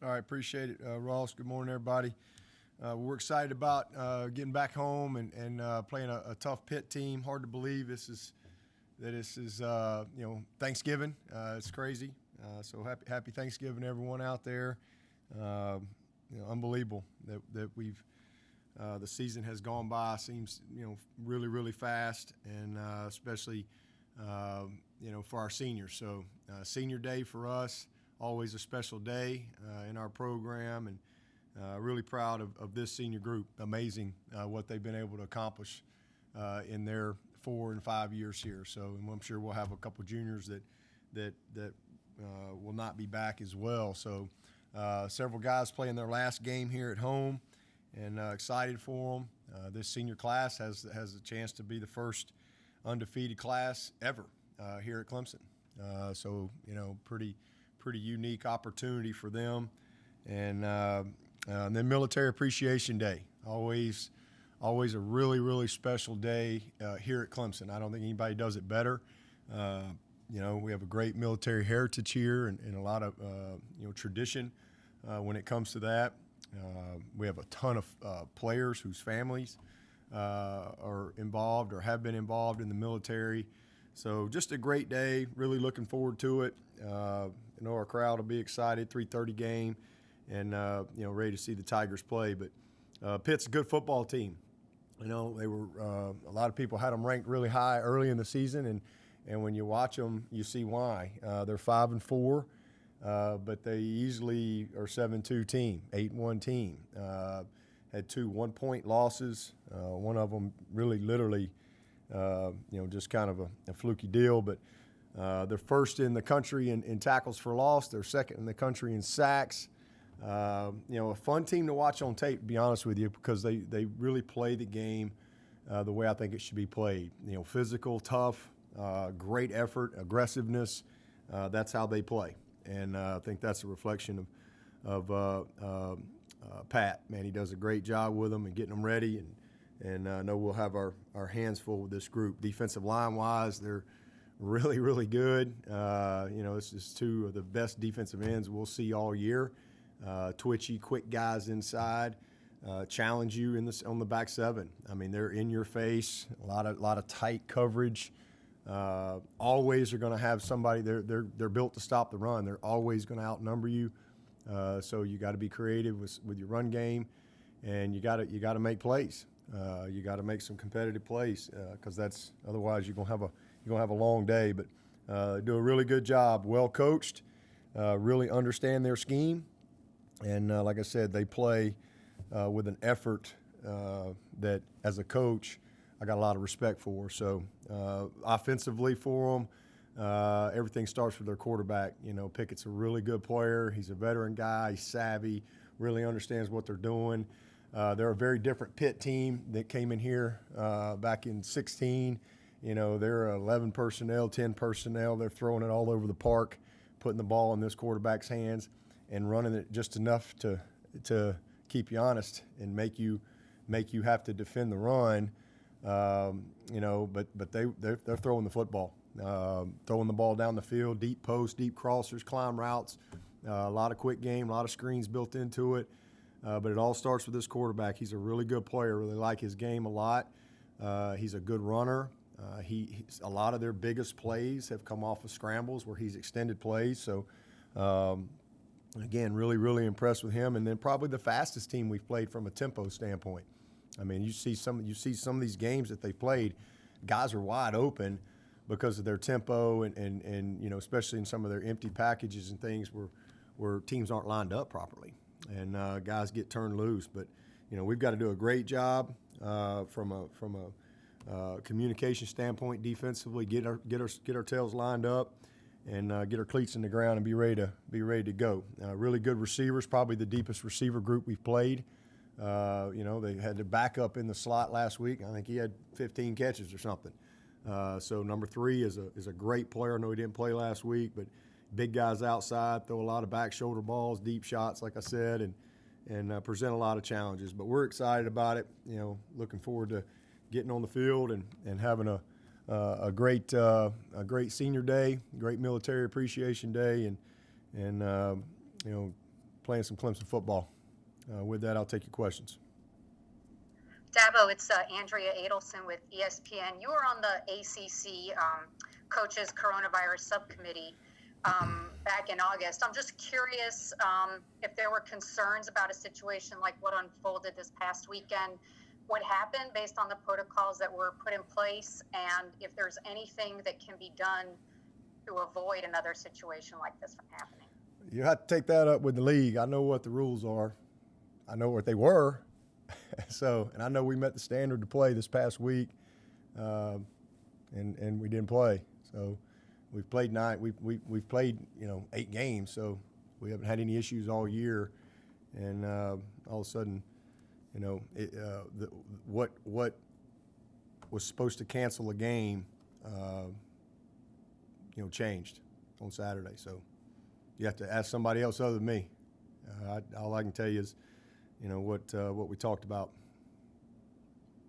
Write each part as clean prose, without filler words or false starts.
All right, appreciate it, Ross. Good morning, everybody. We're excited about getting back home and playing a tough Pitt team. Hard to believe this is Thanksgiving. It's crazy. So happy Thanksgiving to everyone out there. Unbelievable that we've the season has gone by. Seems really really fast, and especially for our seniors. So senior day for us, always a special day in our program, and really proud of this senior group. Amazing what they've been able to accomplish in their 4 and 5 years here. So, and I'm sure we'll have a couple juniors that will not be back as well. So, several guys playing their last game here at home, and excited for them. This senior class has a chance to be the first undefeated class ever here at Clemson. So, pretty unique opportunity for them. And then Military Appreciation Day, always a really, really special day here at Clemson. I don't think anybody does it better. We have a great military heritage here and a lot of, tradition when it comes to that. We have a ton of players whose families are involved or have been involved in the military. So just a great day, really looking forward to it. I know our crowd will be excited, 3:30 game, and, ready to see the Tigers play. But Pitt's a good football team. They were a lot of people had them ranked really high early in the season, and when you watch them, you see why. They're 5-4, but they easily are 7-2 team, 8-1 team. Had 2 one-point losses. One of them really, literally, just kind of a fluky deal. But they're first in the country in tackles for loss. They're second in the country in sacks. A fun team to watch on tape, to be honest with you, because they really play the game the way I think it should be played. Physical, tough, great effort, aggressiveness. That's how they play. And I think that's a reflection of Pat. Man, he does a great job with them and getting them ready. And I know we'll have our hands full with this group. Defensive line-wise, they're really, really good. This is 2 of the best defensive ends we'll see all year. Twitchy, quick guys inside, challenge you on the back 7. I mean, they're in your face, a lot of tight coverage. Always are going to have somebody. They're built to stop the run. They're always going to outnumber you. So you got to be creative with your run game, and you got to make plays. You got to make some competitive plays because otherwise you're gonna have a long day. But do a really good job, well coached, really understand their scheme. And like I said, they play with an effort that, as a coach, I got a lot of respect for. So offensively for them, everything starts with their quarterback. Pickett's a really good player. He's a veteran guy. He's savvy, really understands what they're doing. They're a very different Pitt team that came in here back in 16. They're 11 personnel, 10 personnel. They're throwing it all over the park, putting the ball in this quarterback's hands and running it just enough to keep you honest and make you have to defend the run. But they're throwing the football, throwing the ball down the field, deep posts, deep crossers, climb routes, a lot of quick game, a lot of screens built into it. But it all starts with this quarterback. He's a really good player. Really like his game a lot. He's a good runner. A lot of their biggest plays have come off of scrambles where he's extended plays. So, again, really, really impressed with him. And then probably the fastest team we've played from a tempo standpoint. I mean, you see some of these games that they played, guys are wide open because of their tempo and especially in some of their empty packages and things where teams aren't lined up properly. And guys get turned loose. But, we've got to do a great job from a communication standpoint defensively, get our tails lined up and get our cleats in the ground and be ready to go. Really good receivers, probably the deepest receiver group we've played. They had to back up in the slot last week. I think he had 15 catches or something. So number 3 is a great player. I know he didn't play last week, but big guys outside, throw a lot of back shoulder balls, deep shots, like I said, and present a lot of challenges. But we're excited about it. Looking forward to getting on the field and having a great senior day, great military appreciation day, and playing some Clemson football. With that, I'll take your questions. Dabo, it's Andrea Adelson with ESPN. You were on the ACC Coaches Coronavirus Subcommittee back in August. I'm just curious if there were concerns about a situation like what unfolded this past weekend, what happened based on the protocols that were put in place, and if there's anything that can be done to avoid another situation like this from happening. You have to take that up with the league. I know what the rules are. I know what they were. And I know we met the standard to play this past week, and we didn't play. So we've played we've played 8 games, so we haven't had any issues all year. And all of a sudden, what was supposed to cancel a game, changed on Saturday. So you have to ask somebody else other than me. All I can tell you is, what we talked about.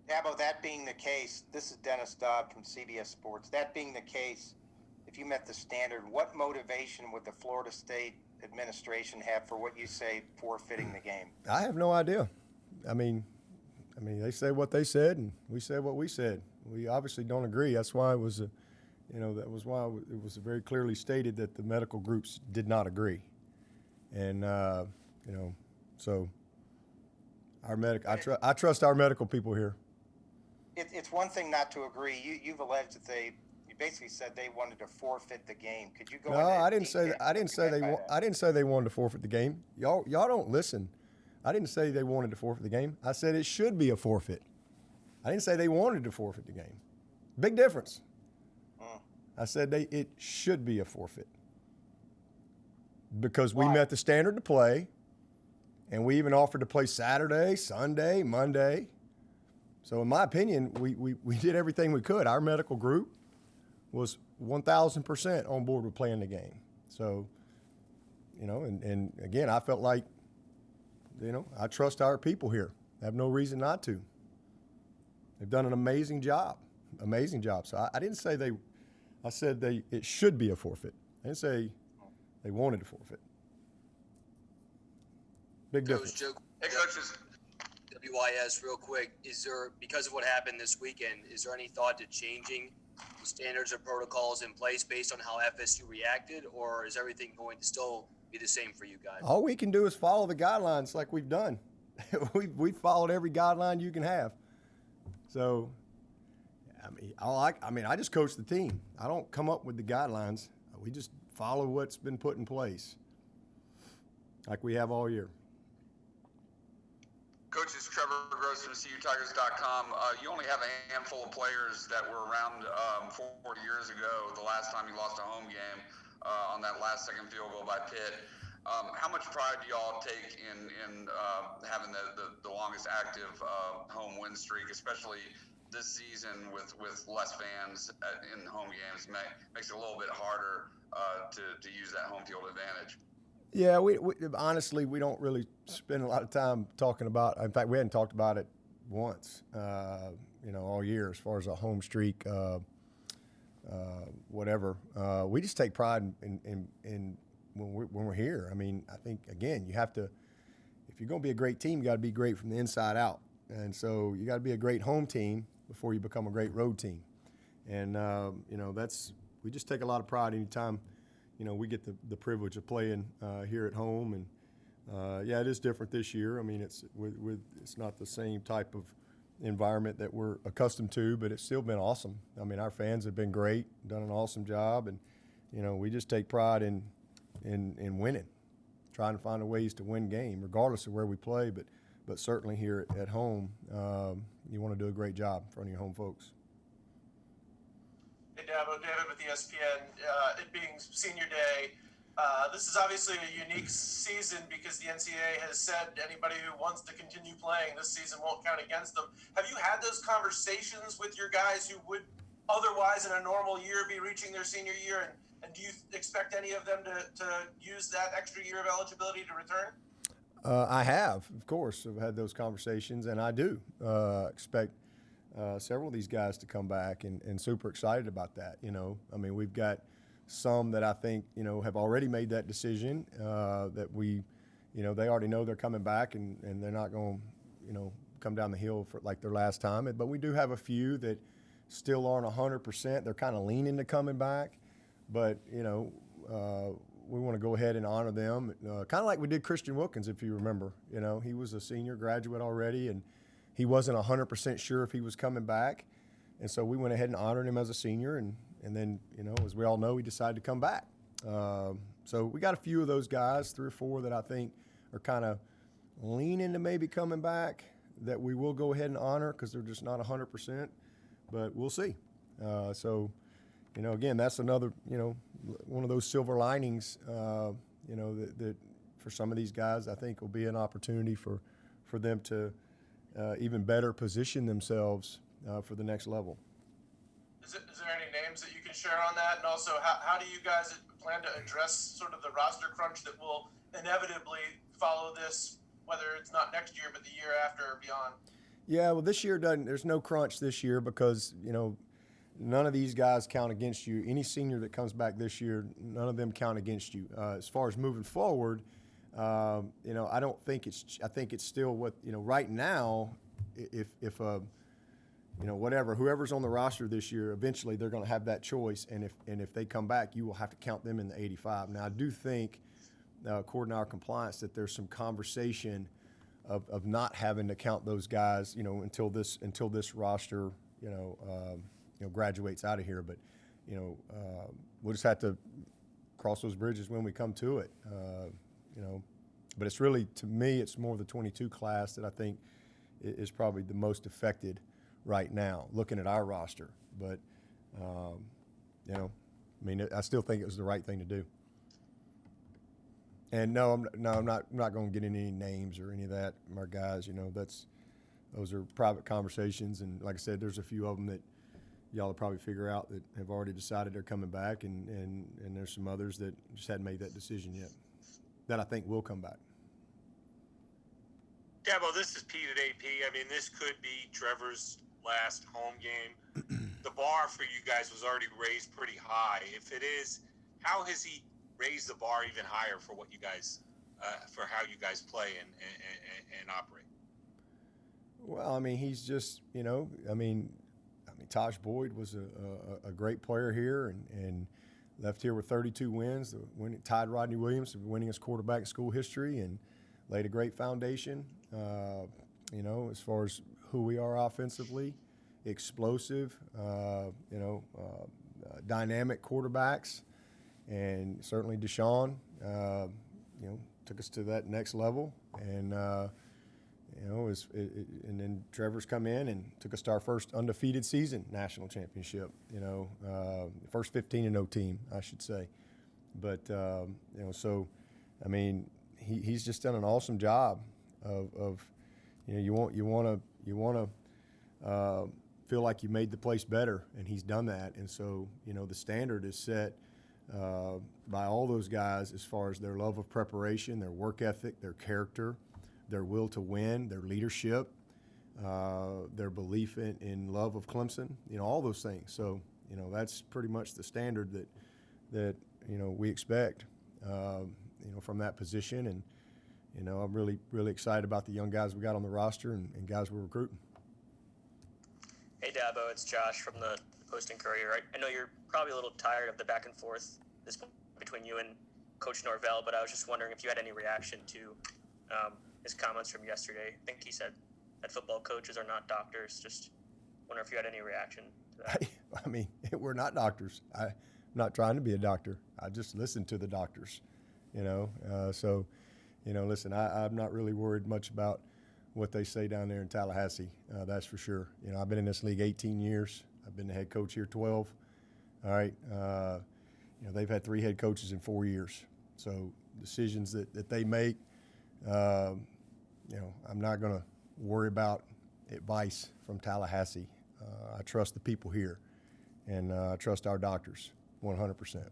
Dabo, that being the case, this is Dennis Dodd from CBS Sports. That being the case, if you met the standard, what motivation would the Florida State administration have for what you say forfeiting the game? I have no idea. I mean, they said what they said, and we said what we said. We obviously don't agree. That's why it was that was why it was very clearly stated that the medical groups did not agree. And so I trust our medical people here. It's one thing not to agree. You've alleged that you basically said they wanted to forfeit the game. Could you go? No, I didn't say that. I didn't say they wanted to forfeit the game. Y'all don't listen. I didn't say they wanted to forfeit the game. I said it should be a forfeit. I didn't say they wanted to forfeit the game. Big difference. I said it should be a forfeit because we met the standard to play, and we even offered to play Saturday, Sunday, Monday. So in my opinion, we did everything we could. Our medical group was 1,000% on board with playing the game. So, and again, I felt like, I trust our people here. I have no reason not to. They've done an amazing job. So I didn't say I said it should be a forfeit. I didn't say they wanted to forfeit. Big difference. Hey, coaches. WIS, real quick, is there, because of what happened this weekend, is there any thought to changing the standards or protocols in place based on how FSU reacted, or is everything going to still be the same for you guys? All we can do is follow the guidelines like we've done. We've followed every guideline you can have. So, I just coach the team. I don't come up with the guidelines. We just follow what's been put in place, like we have all year. Coach, it's Trevor Gross from CUTigers.com. You only have a handful of players that were around 4 years ago, the last time you lost a home game on that last second field goal by Pitt. How much pride do y'all take in having the longest active home win streak, especially this season with less fans in home games? Makes it a little bit harder to use that home field advantage. Yeah, we honestly, we don't really spend a lot of time talking about. In fact, we hadn't talked about it once, all year as far as a home streak, whatever. We just take pride in when we're here. I mean, I think again, you have to, if you're going to be a great team, you got to be great from the inside out, and so you got to be a great home team before you become a great road team. And we just take a lot of pride anytime. We get the privilege of playing here at home, and it is different this year. I mean, it's it's not the same type of environment that we're accustomed to, but it's still been awesome. I mean, our fans have been great, done an awesome job, and we just take pride in winning, trying to find ways to win game, regardless of where we play. But certainly here at home, you want to do a great job in front of your home folks. Hey, Dabo, David with ESPN. It being senior day, this is obviously a unique season because the NCAA has said anybody who wants to continue playing this season won't count against them. Have you had those conversations with your guys who would otherwise in a normal year be reaching their senior year? And do you expect any of them to use that extra year of eligibility to return? I have, of course. I've had those conversations, and I do expect several of these guys to come back, and super excited about that. I mean, we've got some that I think have already made that decision that we they already know they're coming back and they're not going to, come down the hill for like their last time. But we do have a few that still aren't 100%. They're kind of leaning to coming back. But, we want to go ahead and honor them, kind of like we did Christian Wilkins, if you remember. He was a senior graduate already, and he wasn't 100% sure if he was coming back. And so we went ahead and honored him as a senior, and then, as we all know, he decided to come back. So we got a few of those guys, 3 or 4, that I think are kind of leaning to maybe coming back that we will go ahead and honor because they're just not 100%, but we'll see. So, again, that's another, one of those silver linings, that for some of these guys, I think will be an opportunity for them to even better position themselves for the next level. Is there any names that you can share on that? And also, how do you guys plan to address sort of the roster crunch that will inevitably follow this, whether it's not next year, but the year after or beyond? Yeah, well, this year there's no crunch this year because, none of these guys count against you. Any senior that comes back this year, none of them count against you. As far as moving forward, I think it's still what, right now, if whoever's on the roster this year, eventually they're going to have that choice. And if they come back, you will have to count them in the 85. Now, I do think, according to our compliance, that there's some conversation of not having to count those guys, until this roster, graduates out of here. But, we'll just have to cross those bridges when we come to it. But it's really, to me, it's more the 22 class that I think is probably the most affected right now, looking at our roster. But, I still think it was the right thing to do. And no, I'm not going to get into any names or any of that. Our guys, those are private conversations. And like I said, there's a few of them that y'all will probably figure out that have already decided they're coming back, and there's some others that just hadn't made that decision yet that I think will come back. Dabo, this is Pete at AP. I mean, this could be Trevor's last home game. The bar for you guys was already raised pretty high. If it is, how has he raised the bar even higher for what you guys, for how you guys play and operate? Well, I mean, he's just, Tosh Boyd was a great player here and left here with 32 wins, tied Rodney Williams, the winningest quarterback in school history, and laid a great foundation, as far as who we are offensively, explosive, dynamic quarterbacks, and certainly Deshaun, took us to that next level, and and then Trevor's come in and took us to our first undefeated season national championship. First 15-0 team, I should say. But so I mean, he's just done an awesome job of you want to feel like you made the place better, and he's done that. And so the standard is set by all those guys as far as their love of preparation, their work ethic, their character, their will to win, their leadership, their belief in love of Clemson, all those things. So, that's pretty much the standard that we expect, from that position. And, I'm really, really excited about the young guys we got on the roster and guys we're recruiting. Hey, Dabo, it's Josh from the Post-Courier. I know you're probably a little tired of the back and forth between you and Coach Norvell, but I was just wondering if you had any reaction to his comments from yesterday. I think he said that football coaches are not doctors. Just wonder if you had any reaction to that. I mean, we're not doctors. I'm not trying to be a doctor. I just listen to the doctors, So, listen, I'm not really worried much about what they say down there in Tallahassee. That's for sure. I've been in this league 18 years. I've been the head coach here 12. All right. They've had 3 head coaches in 4 years. So decisions that they make, I'm not going to worry about advice from Tallahassee. I trust the people here, and I trust our doctors 100%.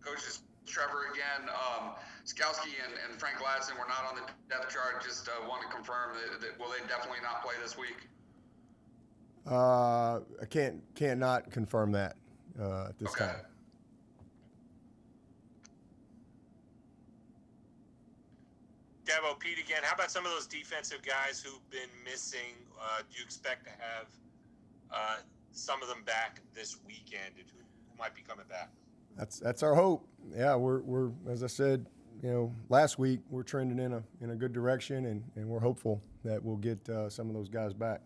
Coaches, Trevor again. Skalski and Frank Ladson were not on the depth chart. Just want to confirm that will they definitely not play this week? I can't not confirm that at this time. Dabo, Pete again. How about some of those defensive guys who've been missing? Do you expect to have some of them back this weekend? Who might be coming back? That's our hope. Yeah, we're as I said, last week we're trending in a good direction, and we're hopeful that we'll get some of those guys back.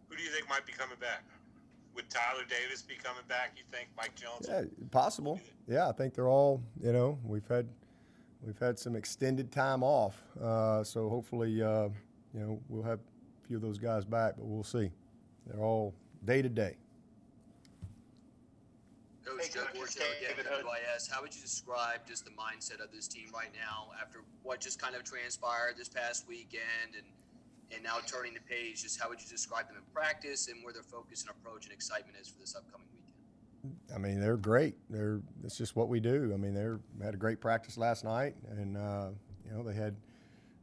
Who do you think might be coming back? Would Tyler Davis be coming back, you think? Mike Jones? Yeah, possible. Yeah, I think they're all, we've had some extended time off. So hopefully, we'll have a few of those guys back, but we'll see. They're all day to day. Coach Joe Borchio again, WIS. How would you describe just the mindset of this team right now after what just kind of transpired this past weekend and now turning the page? Just how would you describe them in practice and where their focus and approach and excitement is for this upcoming weekend? I mean, they're great. It's just what we do. I mean, they had a great practice last night, and they had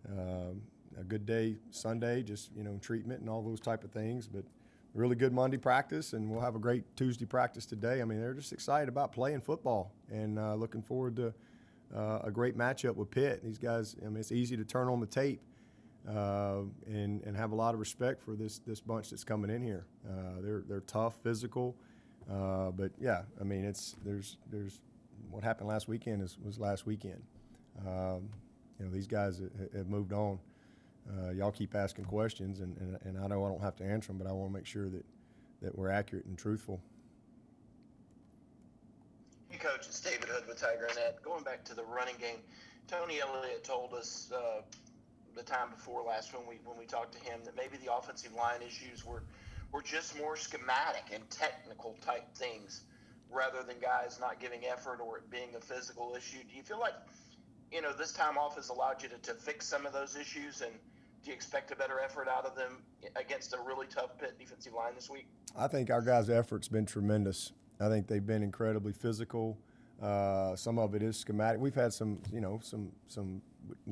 a good day Sunday, just treatment and all those type of things. But really good Monday practice, and we'll have a great Tuesday practice today. I mean, they're just excited about playing football and looking forward to a great matchup with Pitt. These guys, I mean, it's easy to turn on the tape and have a lot of respect for this bunch that's coming in here. They're tough, physical, but yeah, I mean, there's what happened last weekend was last weekend. These guys have moved on. Y'all keep asking questions, and I know I don't have to answer them, but I want to make sure that we're accurate and truthful. Hey, Coach, it's David Hood with Tiger Net. Going back to the running game, Tony Elliott told us the time before last when we talked to him that maybe the offensive line issues were just more schematic and technical type things rather than guys not giving effort or it being a physical issue. Do you feel like this time off has allowed you to fix some of those issues, and do you expect a better effort out of them against a really tough Pitt defensive line this week? I think our guys' effort's been tremendous. I think they've been incredibly physical. Some of it is schematic. We've had some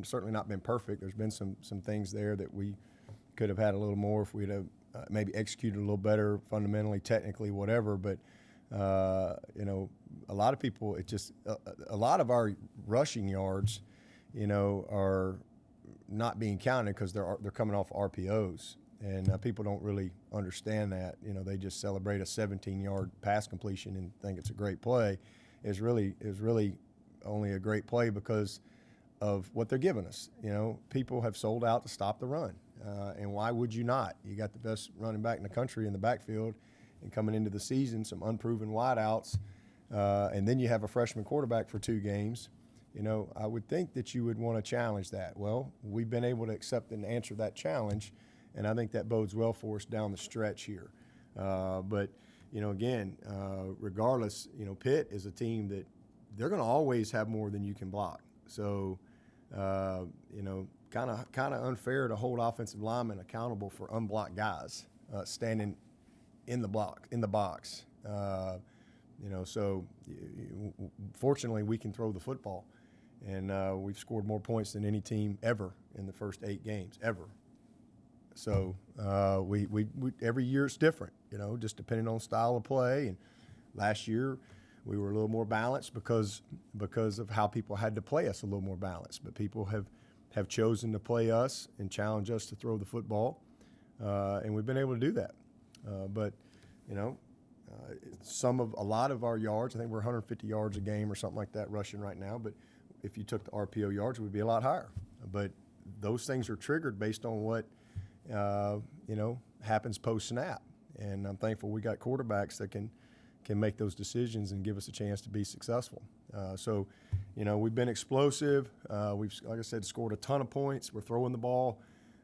certainly not been perfect. There's been some things there that we could have had a little more if we'd have maybe executed a little better, fundamentally, technically, whatever. But a lot of people, a lot of our rushing yards, are not being counted because they're coming off RPOs, and people don't really understand that. They just celebrate a 17-yard pass completion and think it's a great play. Is really only a great play because of what they're giving us. People have sold out to stop the run, and why would you not? You got the best running back in the country in the backfield, and coming into the season, some unproven wideouts, and then you have a freshman quarterback for 2 games. I would think that you would want to challenge that. Well, we've been able to accept and answer that challenge, and I think that bodes well for us down the stretch here. But again, regardless, Pitt is a team that they're going to always have more than you can block. So, kind of unfair to hold offensive linemen accountable for unblocked guys standing in the box. So fortunately we can throw the football, and we've scored more points than any team ever in the first 8 games ever. So we every year it's different, just depending on style of play. And last year we were a little more balanced because of how people had to play us a little more balanced. But people have chosen to play us and challenge us to throw the football, and we've been able to do that. But a lot of our yards, I think we're 150 yards a game or something like that rushing right now. But if you took the RPO yards, it would be a lot higher. But those things are triggered based on what happens post snap. And I'm thankful we got quarterbacks that can make those decisions and give us a chance to be successful. So we've been explosive. We've, like I said, scored a ton of points. We're throwing the ball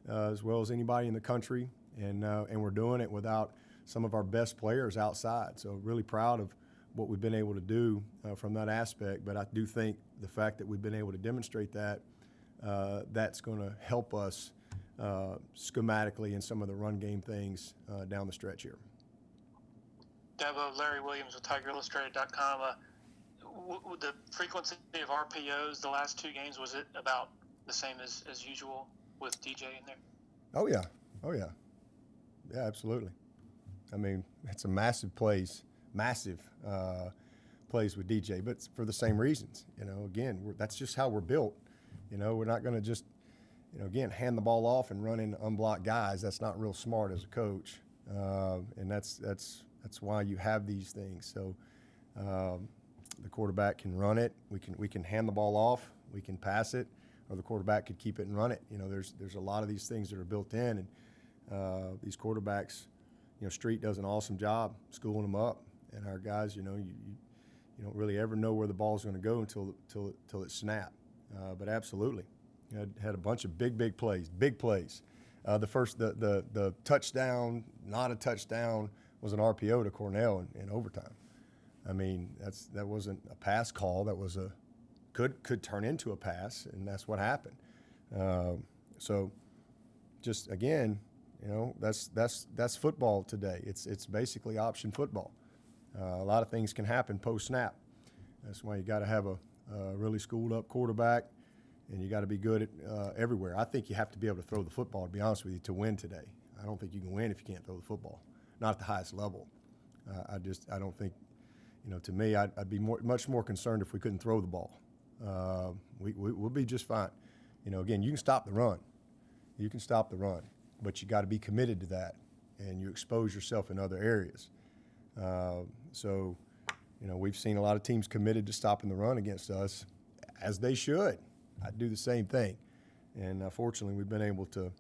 as well as anybody in the country, and we're doing it without some of our best players outside. So really proud of what we've been able to do from that aspect. But I do think the fact that we've been able to demonstrate that, that's going to help us schematically in some of the run game things down the stretch here. Dabo, Larry Williams with TigerIllustrated.com. The frequency of RPOs the last 2 games, was it about the same as usual with DJ in there? Oh, yeah. Yeah, absolutely. I mean, it's a massive plays with DJ, but for the same reasons. Again, that's just how we're built. We're not going to just, again, hand the ball off and run into unblocked guys. That's not real smart as a coach, and that's why you have these things. So the quarterback can run it. We can hand the ball off. We can pass it, or the quarterback could keep it and run it. There's a lot of these things that are built in, and these quarterbacks, Street does an awesome job schooling them up, and our guys, you don't really ever know where the ball's going to go until it's snapped. But absolutely, had a bunch of big plays. The touchdown, not a touchdown, was an RPO to Cornell in overtime. I mean, that wasn't a pass call. That was could turn into a pass, and that's what happened. So, just again, that's football today. It's basically option football. A lot of things can happen post snap. That's why you got to have a really schooled up quarterback, and you got to be good at everywhere. I think you have to be able to throw the football, to be honest with you, to win today. I don't think you can win if you can't throw the football, not at the highest level. I don't think, to me, I'd be much more concerned if we couldn't throw the ball. We'll be just fine. Again, you can stop the run. But you got to be committed to that, and you expose yourself in other areas. So, we've seen a lot of teams committed to stopping the run against us, as they should. I'd do the same thing. And fortunately, we've been able to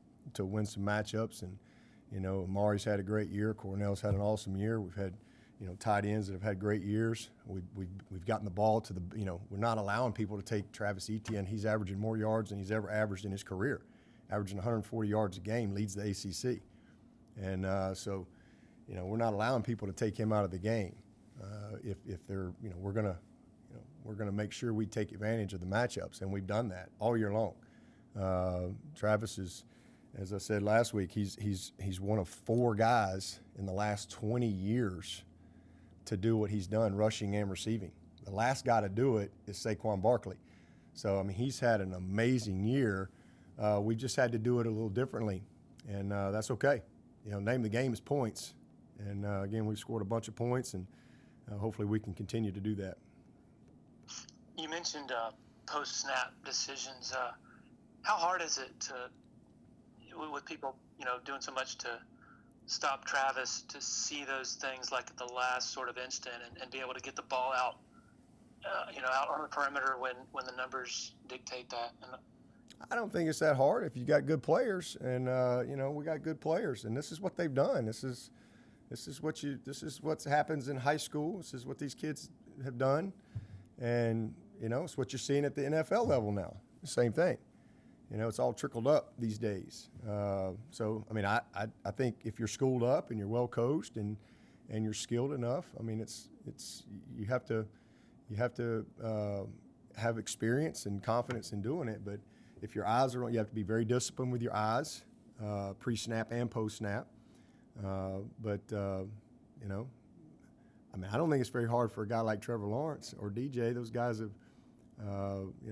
win some matchups. And, Amari's had a great year. Cornell's had an awesome year. We've had, tight ends that have had great years. We've gotten the ball to the, we're not allowing people to take Travis Etienne. He's averaging more yards than he's ever averaged in his career. Averaging 140 yards a game, leads the ACC. And so, we're not allowing people to take him out of the game. If they're, we're gonna make sure we take advantage of the matchups, and we've done that all year long. Travis is, as I said last week, he's one of 4 guys in the last 20 years to do what he's done, rushing and receiving. The last guy to do it is Saquon Barkley. So he's had an amazing year. We've just had to do it a little differently, and that's okay. Name of the game is points, and again, we've scored a bunch of points, and hopefully we can continue to do that. You mentioned post-snap decisions. How hard is it with people, doing so much to stop Travis, to see those things like at the last sort of instant and be able to get the ball out, out on the perimeter when the numbers dictate that? And I don't think it's that hard if you got good players, and we got good players, and this is what they've done. This is what happens in high school. This is what these kids have done, and it's what you're seeing at the NFL level now. The same thing. It's all trickled up these days. So I think if you're schooled up and you're well coached and you're skilled enough, it's you have to have experience and confidence in doing it, but if your eyes are on, you have to be very disciplined with your eyes, pre-snap and post-snap. But I don't think it's very hard for a guy like Trevor Lawrence or DJ. Those guys have,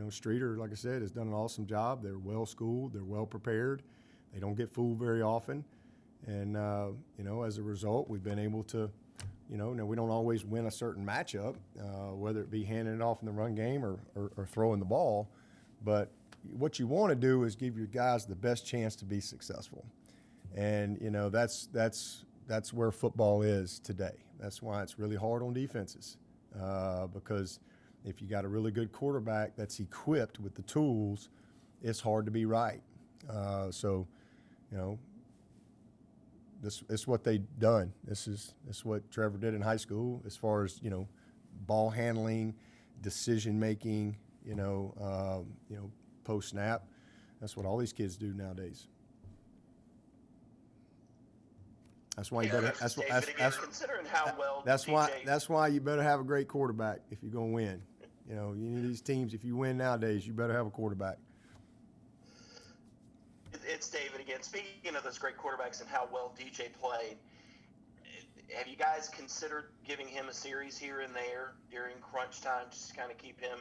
Streeter, like I said, has done an awesome job. They're well schooled. They're well prepared. They don't get fooled very often. And, as a result, we've been able to, we don't always win a certain matchup, whether it be handing it off in the run game or throwing the ball. But what you want to do is give your guys the best chance to be successful. And, that's where football is today. That's why it's really hard on defenses, because if you got a really good quarterback that's equipped with the tools, it's hard to be right. This is what they've done. This is what Trevor did in high school as far as, ball handling, decision making, post snap. That's what all these kids do nowadays. That's why you better. Considering how well That's why you better have a great quarterback if you're gonna win. You need these teams. If you win nowadays, you better have a quarterback. It's David again. Speaking of those great quarterbacks and how well DJ played, have you guys considered giving him a series here and there during crunch time, just to kind of keep him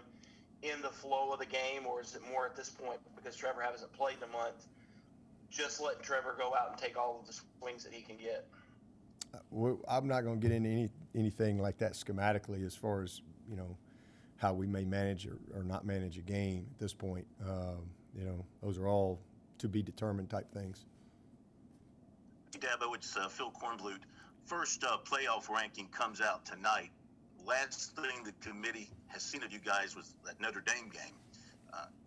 in the flow of the game, or is it more at this point, because Trevor hasn't played in a month, just letting Trevor go out and take all of the swings that he can get? I'm not going to get into anything like that schematically as far as how we may manage or not manage a game at this point. Those are all to be determined type things. Dabo, it's Phil Kornblut. First playoff ranking comes out tonight. Last thing the committee has seen of you guys was that Notre Dame game.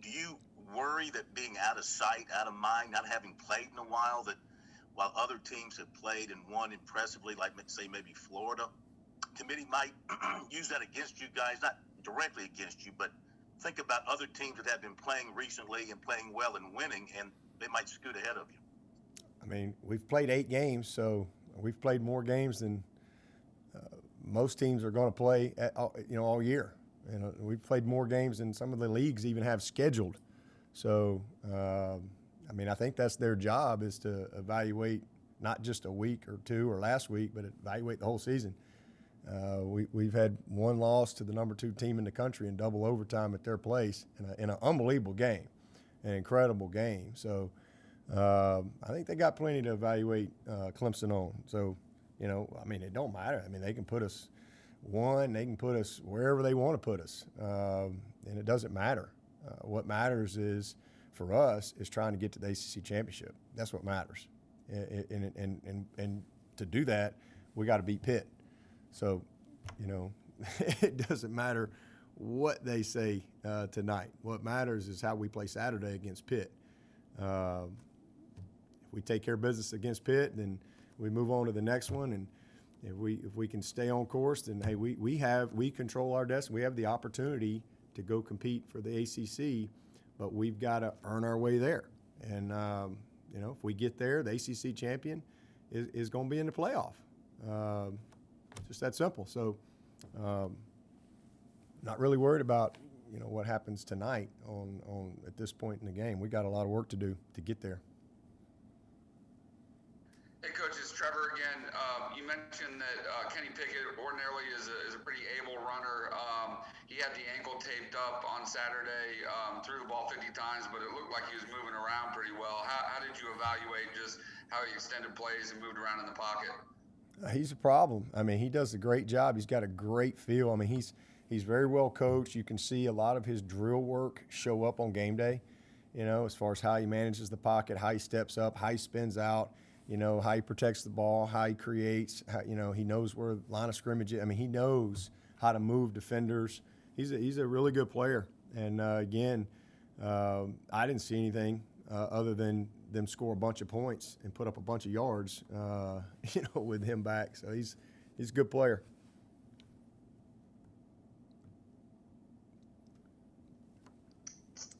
Do you worry that being out of sight, out of mind, not having played in a while, that while other teams have played and won impressively, like say maybe Florida, committee might use that against you guys, not directly against you, but think about other teams that have been playing recently and playing well and winning, and they might scoot ahead of you? I mean, we've played 8 games, so we've played more games than most teams are going to play all year. We've played more games than some of the leagues even have scheduled. So, I think that's their job, is to evaluate not just a week or two or last week, but evaluate the whole season. We've had one loss to the number 2 team in the country in double overtime at their place in an unbelievable game, an incredible game. So I think they got plenty to evaluate Clemson on. So, it don't matter. They can put us 1, they can put us wherever they want to put us, and it doesn't matter. What matters is, for us, is trying to get to the ACC championship. That's what matters. And to do that, we got to beat Pitt. So, it doesn't matter what they say tonight. What matters is how we play Saturday against Pitt. If we take care of business against Pitt, then we move on to the next one. And if we can stay on course, then hey, we control our destiny. We have the opportunity to go compete for the ACC, but we've got to earn our way there. And if we get there, the ACC champion is going to be in the playoff. Just that simple. So, not really worried about what happens tonight on at this point in the game. We got a lot of work to do to get there. Hey, Coach, it's Trevor again. You mentioned that Kenny Pickett ordinarily is a pretty able runner. He had the ankle taped up on Saturday, threw the ball 50 times, but it looked like he was moving around pretty well. How did you evaluate just how he extended plays and moved around in the pocket? He's a problem. He does a great job. He's got a great feel. He's very well coached. You can see a lot of his drill work show up on game day, as far as how he manages the pocket, how he steps up, how he spins out, how he protects the ball, how he creates, he knows where the line of scrimmage is. He knows how to move defenders. He's a really good player. And, again, I didn't see anything other than them score a bunch of points and put up a bunch of yards, with him back. So he's a good player.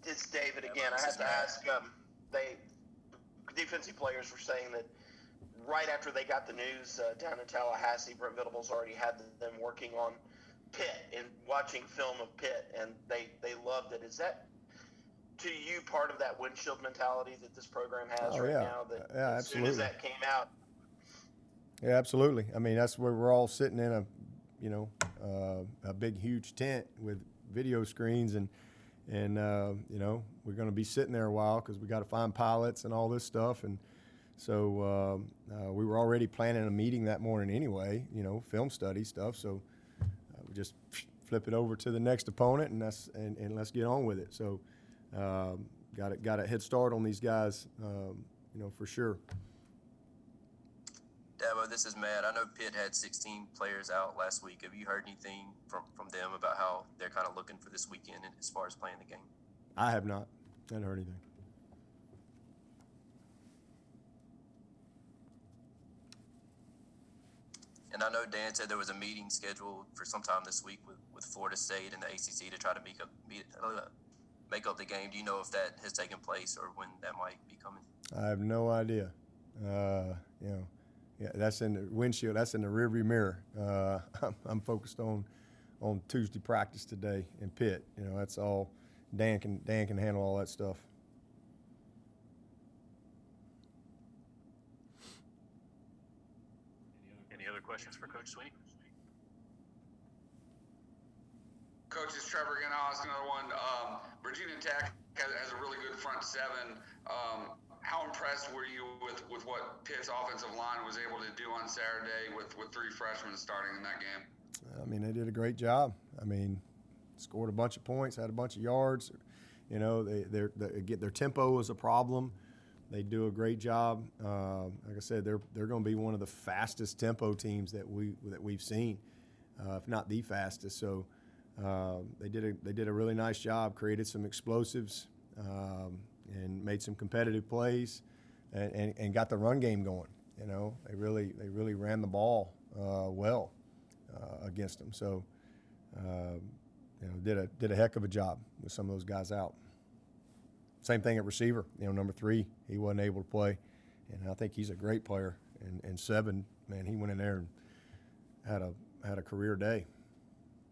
It's David again. I have to ask, defensive players were saying that right after they got the news down in Tallahassee, Brent Venables already had them working on Pitt and watching film of Pitt, and they loved it. Is that, to you, part of that windshield mentality that this program has now? That yeah, as soon as that came out. Yeah, absolutely. That's where we're all sitting in a big, huge tent with video screens, and we're going to be sitting there a while because we got to find pilots and all this stuff. And so we were already planning a meeting that morning anyway, film study stuff. So we just flip it over to the next opponent, and let's get on with it. So got a head start on these guys, for sure. Dabo, this is Matt. I know Pitt had 16 players out last week. Have you heard anything from them about how they're kind of looking for this weekend as far as playing the game? I have not. I haven't heard anything. And I know Dan said there was a meeting scheduled for sometime this week with Florida State and the ACC to try to make up the game. Do you know if that has taken place or when that might be coming? I have no idea. Yeah, that's in the windshield. That's in the rearview mirror. I'm focused on Tuesday practice today in Pitt. That's all. Dan can handle all that stuff. Any other questions for Coach Swinney? Coach, it's Trevor again. I'll ask another one. Virginia Tech has a really good front seven. How impressed were you with what Pitt's offensive line was able to do on Saturday with 3 freshmen starting in that game? They did a great job. I mean, scored a bunch of points, had a bunch of yards. You know, their tempo is a problem. They do a great job. Like I said, they're going to be one of the fastest tempo teams that we've seen, if not the fastest. So they did a really nice job, created some explosives, and made some competitive plays, and got the run game going. You know, they really ran the ball well against them. So you know, did a heck of a job with some of those guys out. Same thing at receiver. You know, number 3, he wasn't able to play, and I think he's a great player. And 7, man, he went in there and had a career day.